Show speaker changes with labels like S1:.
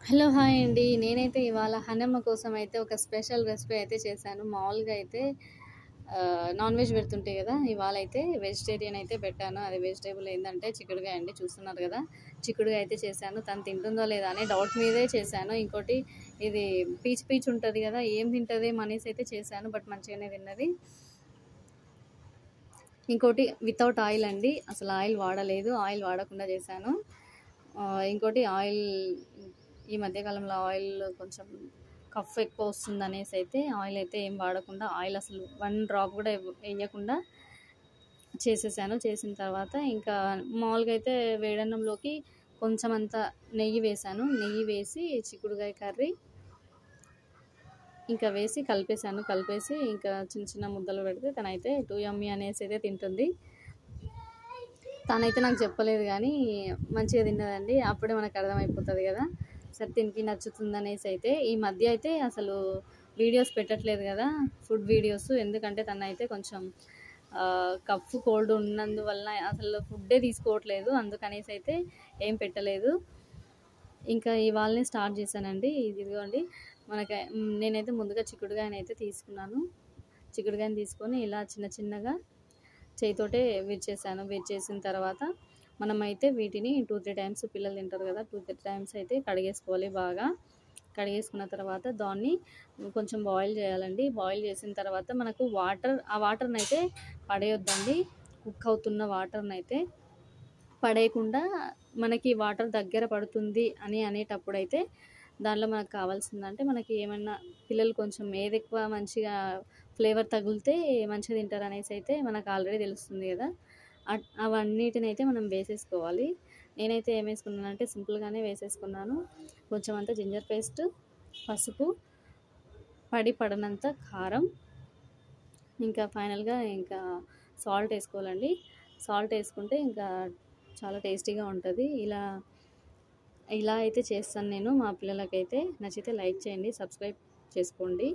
S1: Hello! Hi అండి. నేనైతే ఇవాళ హనమ్మ కోసం అయితే ఒక స్పెషల్ రెసిపీ అయితే చేశాను. మామూలుగా అయితే నాన్ వెజ్ పెడుతుంటాయి గదా! ఇవాళైతే వెజిటేరియన్ అయితే పెట్టాను. అది వెజిటబుల్ ఏందంటే చిక్కుడుగాయ అండి. చూస్తున్నారు గదా! చిక్కుడుగాయ అయితే చేశాను. తను తింటుందో లేదా అనే డౌట్ మీదే చేశాను. ఇంకోటి ఇది పీచు పీచు ఉంటది గదా! ఏం తింటదేమో అనేసి అయితే చేశాను. బట్ మంచిగానే తిన్నది. ఇంకోటి వితౌట్ ఆయిల్ అండి. అసలు ఆయిల్ వాడలేదు. ఆయిల్ వాడకుండా చేశాను. ఇంకోటి ఆయిల్ ఈ మధ్య కాలంలో ఆయిల్ కొంచెం కఫ్ ఎక్కువ వస్తుందనేసి అయితే ఆయిల్ అయితే ఏం వాడకుండా ఆయిల్ అసలు 1 డ్రాప్ కూడా ఎయ్యకుండా చేసేసాను. చేసిన తర్వాత ఇంకా మామూలుగా అయితే వేడన్నంలోకి కొంచెం అంత నెయ్యి వేశాను. నెయ్యి వేసి చిక్కుడుగాయ కర్రీ ఇంకా వేసి కలిపేసాను. కలిపేసి ఇంకా చిన్న చిన్న ముద్దలు పెడితే తనైతే టూ యమ్మీ అనేసి అయితే తింటుంది. తనైతే నాకు చెప్పలేదు గానీ మంచిగా తిన్నదండి. అప్పుడే మనకు అర్థమైపోతది గదా! సరే తినికి నచ్చుతుందనేసి అయితే ఈ మధ్య అయితే అసలు వీడియోస్ పెట్టట్లేదు గదా! Food videos. ఎందుకంటే తనైతే కొంచెం కఫ్, కోల్డ్ ఉన్నందువలన అసలు ఫుడ్డే తీసుకోవట్లేదు. అందుకనేసి అయితే ఏం పెట్టలేదు. ఇంకా ఇవాళనే స్టార్ట్ చేశానండి. ఇదిగోండి నేనైతే ముందుగా చిక్కుడుగాయనైతే తీసుకున్నాను. చిక్కుడుగాయని తీసుకొని ఇలా చిన్న చిన్నగా చేయితోటే విరిచేసాను. విరిచేసిన తర్వాత మనమైతే వీటిని 2, 3 టైమ్స్ పిల్లలు తింటారు కదా! 2, 3 టైమ్స్ అయితే కడిగేసుకోవాలి బాగా. కడిగేసుకున్న తర్వాత దాన్ని కొంచెం బాయిల్ చేయాలండి. బాయిల్ చేసిన తర్వాత మనకు ఆ వాటర్‌నైతే పడేయొద్దండి. కుక్ అవుతున్న వాటర్‌నైతే పడేయకుండా మనకి వాటర్ దగ్గర పడుతుంది అని అనేటప్పుడైతే దాంట్లో మనకు కావాల్సిందంటే మనకి ఏమన్నా పిల్లలు కొంచెం ఏదెక్కువ మంచిగా ఫ్లేవర్ తగిలితే మంచిగా తింటారనేసి అయితే మనకు ఆల్రెడీ తెలుస్తుంది కదా! అవన్నిటినైతే మనం వేసేసుకోవాలి. నేనైతే ఏమేసుకున్నానంటే సింపుల్‌గానే వేసేసుకున్నాను. కొంచెం అంతా జింజర్ పేస్ట్, పసుపు, పడనంత కారం, ఇంకా ఫైనల్‌గా ఇంకా సాల్ట్ ఏసుకోవాలండి. సాల్ట్ ఏసుకుంటే ఇంకా చాలా టేస్టీగా ఉంటది. ఇలా అయితే చేస్తాను నేను మా పిల్లలకైతే. నచ్చితే లైక్ చేయండి, సబ్స్క్రైబ్ చేసుకోండి.